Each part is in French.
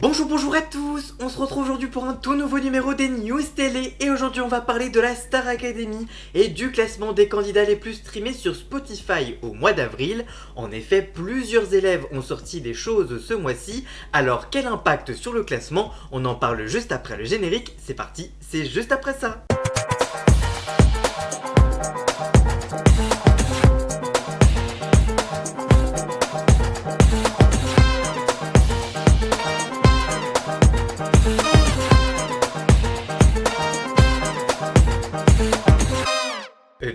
Bonjour à tous, on se retrouve aujourd'hui pour un tout nouveau numéro des News Télé et aujourd'hui on va parler de la Star Academy et du classement des candidats les plus streamés sur Spotify au mois d'avril. En effet, plusieurs élèves ont sorti des choses ce mois-ci, alors quel impact sur le classement? On en parle juste après le générique, c'est parti, c'est juste après ça.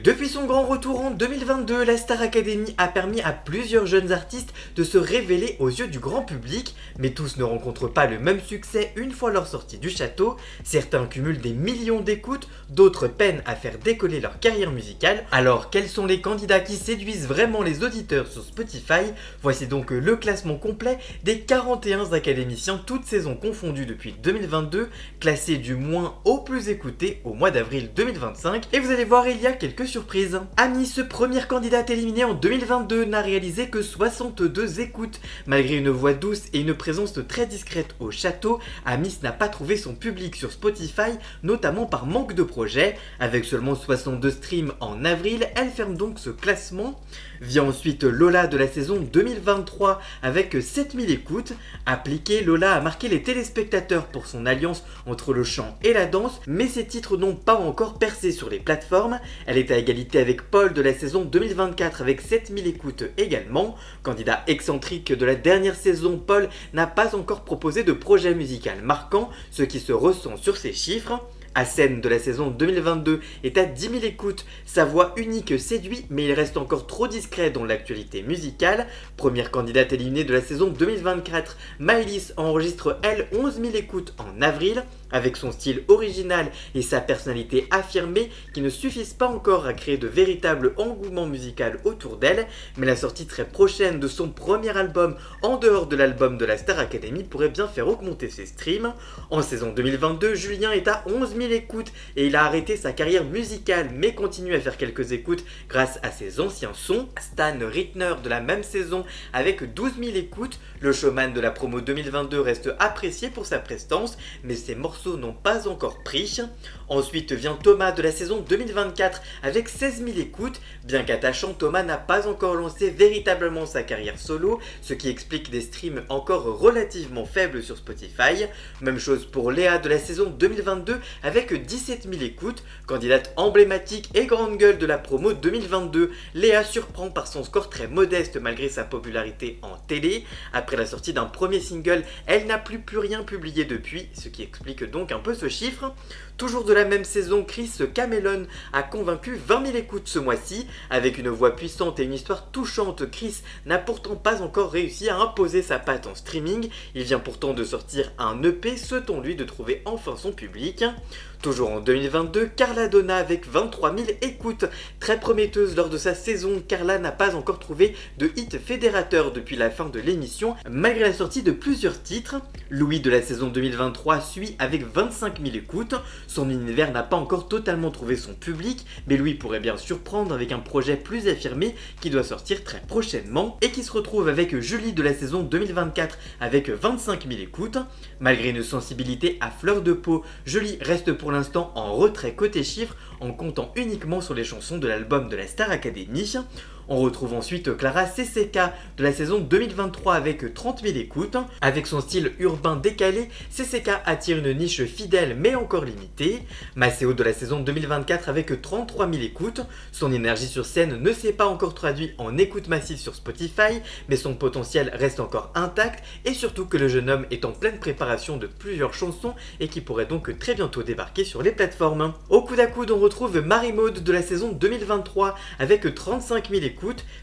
Depuis son grand retour en 2022, la Star Academy a permis à plusieurs jeunes artistes de se révéler aux yeux du grand public, mais tous ne rencontrent pas le même succès une fois leur sortie du château. Certains cumulent des millions d'écoutes, d'autres peinent à faire décoller leur carrière musicale. Alors, quels sont les candidats qui séduisent vraiment les auditeurs sur Spotify? Voici donc le classement complet des 41 académiciens, toutes saisons confondues depuis 2022, classés du moins au plus écouté au mois d'avril 2025. Et vous allez voir, il y a quelques surprise. Ami, ce premier candidat éliminé en 2022 n'a réalisé que 62 écoutes. Malgré une voix douce et une présence très discrète au château, Amis n'a pas trouvé son public sur Spotify, notamment par manque de projets. Avec seulement 62 streams en avril, elle ferme donc ce classement. Vient ensuite Lola de la saison 2023 avec 7000 écoutes. Appliquée, Lola a marqué les téléspectateurs pour son alliance entre le chant et la danse, mais ses titres n'ont pas encore percé sur les plateformes. Elle est à égalité avec Paul de la saison 2024 avec 7000 écoutes également. Candidat excentrique de la dernière saison, Paul n'a pas encore proposé de projet musical marquant, ce qui se ressent sur ses chiffres. Hassen de la saison 2022 est à 10 000 écoutes, sa voix unique séduit mais il reste encore trop discret dans l'actualité musicale. Première candidate éliminée de la saison 2024, Maëlys enregistre elle 11 000 écoutes en avril. Avec son style original et sa personnalité affirmée qui ne suffisent pas encore à créer de véritable engouement musical autour d'elle, mais la sortie très prochaine de son premier album en dehors de l'album de la Star Academy pourrait bien faire augmenter ses streams. En saison 2022, Julien est à 11 000 écoutes et il a arrêté sa carrière musicale mais continue à faire quelques écoutes grâce à ses anciens sons. Stan Rittner de la même saison avec 12 000 écoutes, le showman de la promo 2022 reste apprécié pour sa prestance mais ses morceaux n'ont pas encore pris. Ensuite vient Thomas de la saison 2024 avec 16 000 écoutes. Bien qu'attachant, Thomas n'a pas encore lancé véritablement sa carrière solo, ce qui explique des streams encore relativement faibles sur Spotify. Même chose pour Léa de la saison 2022 avec 17 000 écoutes. Candidate emblématique et grande gueule de la promo 2022, Léa surprend par son score très modeste malgré sa popularité en télé. Après la sortie d'un premier single, elle n'a plus rien publié depuis, ce qui explique donc un peu ce chiffre. Toujours de la même saison, Chris Camelon a convaincu 20 000 écoutes ce mois-ci. Avec une voix puissante et une histoire touchante, Chris n'a pourtant pas encore réussi à imposer sa patte en streaming. Il vient pourtant de sortir un EP, souhaitons lui de trouver enfin son public. Toujours en 2022, Carla Donna avec 23 000 écoutes. Très prometteuse lors de sa saison, Carla n'a pas encore trouvé de hit fédérateur depuis la fin de l'émission, malgré la sortie de plusieurs titres. Louis de la saison 2023 suit avec 25 000 écoutes. Son univers n'a pas encore totalement trouvé son public, mais Louis pourrait bien surprendre avec un projet plus affirmé qui doit sortir très prochainement et qui se retrouve avec Julie de la saison 2024 avec 25 000 écoutes. Malgré une sensibilité à fleur de peau, Julie reste pour l'instant en retrait côté chiffres en comptant uniquement sur les chansons de l'album de la Star Academy. On retrouve ensuite Clara CCK de la saison 2023 avec 30 000 écoutes. Avec son style urbain décalé, CCK attire une niche fidèle mais encore limitée. Maceo de la saison 2024 avec 33 000 écoutes. Son énergie sur scène ne s'est pas encore traduite en écoute massive sur Spotify, mais son potentiel reste encore intact et surtout que le jeune homme est en pleine préparation de plusieurs chansons et qui pourrait donc très bientôt débarquer sur les plateformes. Au coude à coude, on retrouve Marie-Maude de la saison 2023 avec 35 000 écoutes.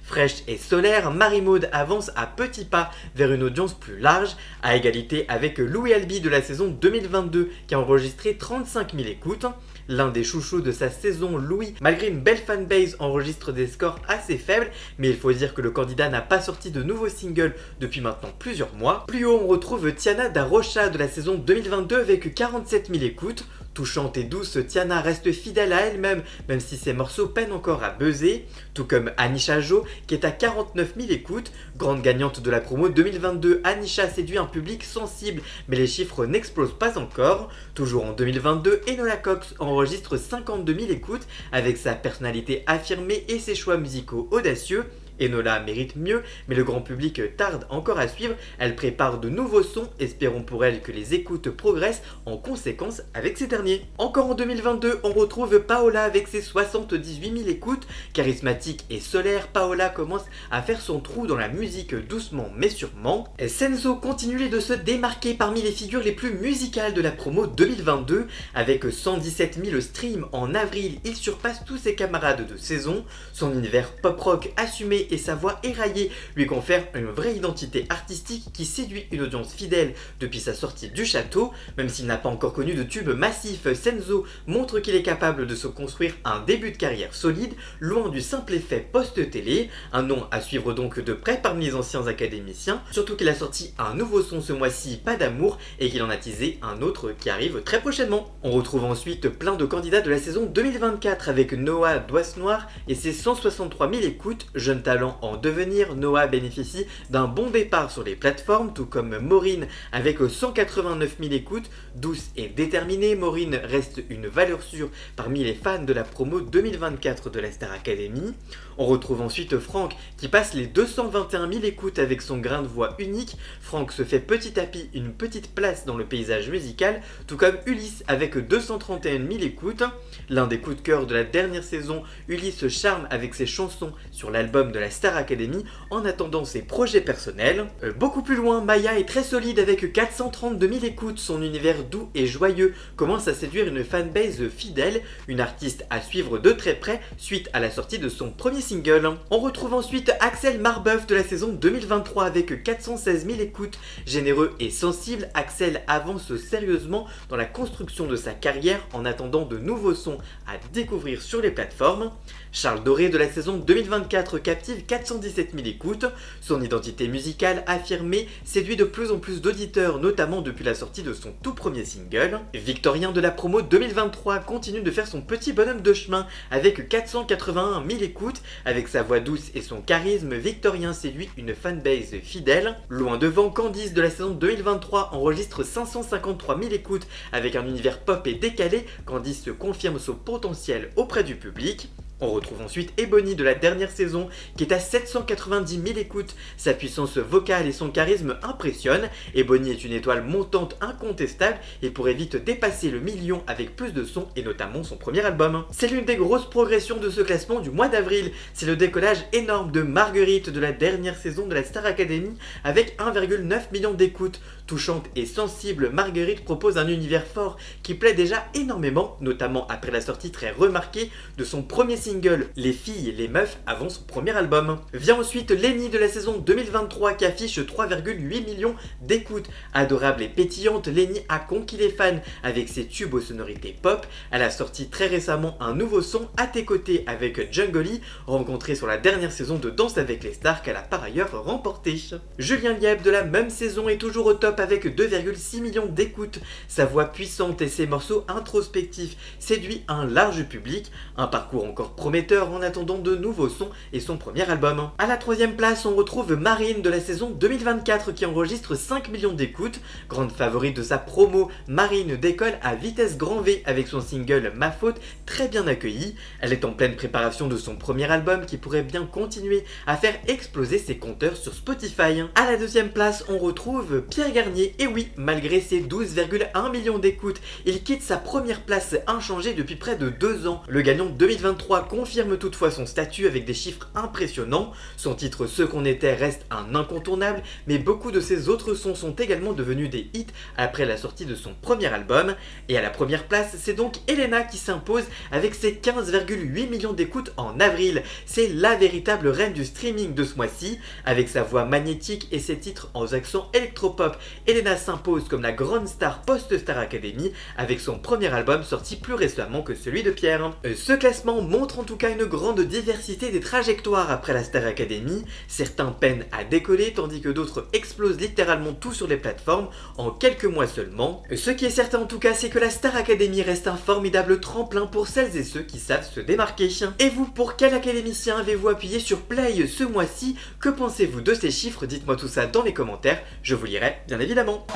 Fraîche et solaire, Marie-Maude avance à petits pas vers une audience plus large, à égalité avec Louis Albi de la saison 2022 qui a enregistré 35 000 écoutes. L'un des chouchous de sa saison, Louis, malgré une belle fanbase, enregistre des scores assez faibles, mais il faut dire que le candidat n'a pas sorti de nouveaux singles depuis maintenant plusieurs mois. Plus haut, on retrouve Tiana da Rocha de la saison 2022 avec 47 000 écoutes. Touchante et douce, Tiana reste fidèle à elle-même, même si ses morceaux peinent encore à buzzer, tout comme Anisha Jo qui est à 49 000 écoutes. Grande gagnante de la promo 2022, Anisha séduit un public sensible, mais les chiffres n'explosent pas encore. Toujours en 2022, Enola Cox enregistre 52 000 écoutes avec sa personnalité affirmée et ses choix musicaux audacieux. Enola mérite mieux, mais le grand public tarde encore à suivre. Elle prépare de nouveaux sons, espérons pour elle que les écoutes progressent en conséquence avec ces derniers. Encore en 2022, on retrouve Paola avec ses 78 000 écoutes. Charismatique et solaire, Paola commence à faire son trou dans la musique doucement mais sûrement. Senzo continue de se démarquer parmi les figures les plus musicales de la promo 2022. Avec 117 000 streams en avril, il surpasse tous ses camarades de saison. Son univers pop-rock assumé et sa voix éraillée lui confèrent une vraie identité artistique qui séduit une audience fidèle depuis sa sortie du château. Même s'il n'a pas encore connu de tube massif, Senzo montre qu'il est capable de se construire un début de carrière solide, loin du simple effet post-télé. Un nom à suivre donc de près parmi les anciens académiciens, surtout qu'il a sorti un nouveau son ce mois-ci, Pas d'amour, et qu'il en a teasé un autre qui arrive très prochainement. On retrouve ensuite plein de candidats de la saison 2024 avec Noah Doisse Noire et ses 163 000 écoutes. Jeune talent en devenir, Noah bénéficie d'un bon départ sur les plateformes, tout comme Maureen avec 189 000 écoutes. Douce et déterminée, Maureen reste une valeur sûre parmi les fans de la promo 2024 de la Star Academy. On retrouve ensuite Franck qui passe les 221 000 écoutes avec son grain de voix unique. Franck se fait petit à petit une petite place dans le paysage musical, tout comme Ulysse avec 231 000 écoutes. L'un des coups de cœur de la dernière saison, Ulysse charme avec ses chansons sur l'album de la Star Academy en attendant ses projets personnels. Beaucoup plus loin, Maya est très solide avec 432 000 écoutes. Son univers doux et joyeux commence à séduire une fanbase fidèle, une artiste à suivre de très près suite à la sortie de son premier single. On retrouve ensuite Axel Marbeuf de la saison 2023 avec 416 000 écoutes. Généreux et sensible, Axel avance sérieusement dans la construction de sa carrière en attendant de nouveaux sons à découvrir sur les plateformes. Charles Doré de la saison 2024 captive 417 000 écoutes. Son identité musicale affirmée séduit de plus en plus d'auditeurs, notamment depuis la sortie de son tout premier single. Victorien de la promo 2023 continue de faire son petit bonhomme de chemin avec 481 000 écoutes. Avec sa voix douce et son charisme, Victorien séduit une fanbase fidèle. Loin devant, Candice de la saison 2023 enregistre 553 000 écoutes avec un univers pop et décalé. Candice confirme son potentiel auprès du public. On retrouve ensuite Ebony de la dernière saison qui est à 790 000 écoutes. Sa puissance vocale et son charisme impressionnent. Ebony est une étoile montante incontestable et pourrait vite dépasser le million avec plus de sons et notamment son premier album. C'est l'une des grosses progressions de ce classement du mois d'avril. C'est le décollage énorme de Marguerite de la dernière saison de la Star Academy avec 1,9 million d'écoutes. Touchante et sensible, Marguerite propose un univers fort qui plaît déjà énormément, notamment après la sortie très remarquée de son premier single Les filles et les meufs avant son premier album. Vient ensuite Lenny de la saison 2023 qui affiche 3,8 millions d'écoutes. Adorable et pétillante, Lenny a conquis les fans avec ses tubes aux sonorités pop. Elle a sorti très récemment un nouveau son À tes côtés avec Jungly, rencontré sur la dernière saison de Danse avec les stars qu'elle a par ailleurs remporté. Julien Lieb de la même saison est toujours au top avec 2,6 millions d'écoutes. Sa voix puissante et ses morceaux introspectifs séduit un large public. Un parcours encore prometteur en attendant de nouveaux sons et son premier album. À la troisième place, on retrouve Marine de la saison 2024 qui enregistre 5 millions d'écoutes. Grande favorite de sa promo, Marine décolle à vitesse grand V avec son single Ma faute, très bien accueilli. Elle est en pleine préparation de son premier album qui pourrait bien continuer à faire exploser ses compteurs sur Spotify. À la deuxième place, on retrouve Pierre Garnier. Et oui, malgré ses 12,1 millions d'écoutes, il quitte sa première place inchangée depuis près de 2 ans. Le gagnant 2023 confirme toutefois son statut avec des chiffres impressionnants. Son titre Ce qu'on était reste un incontournable, mais beaucoup de ses autres sons sont également devenus des hits après la sortie de son premier album. Et à la première place, c'est donc Elena qui s'impose avec ses 15,8 millions d'écoutes en avril. C'est la véritable reine du streaming de ce mois-ci. Avec sa voix magnétique et ses titres en accent électropop, Elena s'impose comme la grande star post-Star Academy avec son premier album sorti plus récemment que celui de Pierre. Ce classement montre en tout cas une grande diversité des trajectoires après la Star Academy. Certains peinent à décoller tandis que d'autres explosent littéralement tout sur les plateformes en quelques mois seulement. Ce qui est certain en tout cas, c'est que la Star Academy reste un formidable tremplin pour celles et ceux qui savent se démarquer. Et vous, pour quel académicien avez-vous appuyé sur Play ce mois-ci? Que pensez-vous de ces chiffres? Dites-moi tout ça dans les commentaires, je vous lirai bien évidemment.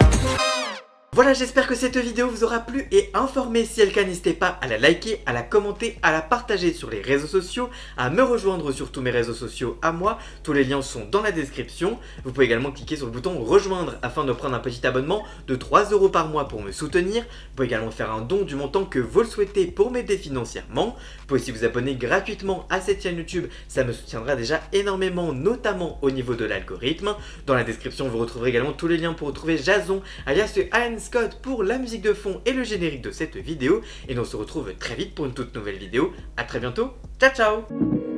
Voilà, j'espère que cette vidéo vous aura plu et informé. Si c'est le cas, n'hésitez pas à la liker, à la commenter, à la partager sur les réseaux sociaux, à me rejoindre sur tous mes réseaux sociaux à moi. Tous les liens sont dans la description. Vous pouvez également cliquer sur le bouton rejoindre afin de prendre un petit abonnement de 3 € par mois pour me soutenir. Vous pouvez également faire un don du montant que vous le souhaitez pour m'aider financièrement. Vous pouvez aussi vous abonner gratuitement à cette chaîne YouTube, ça me soutiendra déjà énormément, notamment au niveau de l'algorithme. Dans la description, vous retrouverez également tous les liens pour retrouver Jason, alias Alan Scott, pour la musique de fond et le générique de cette vidéo. Et nous on se retrouve très vite pour une toute nouvelle vidéo. A très bientôt, ciao ciao.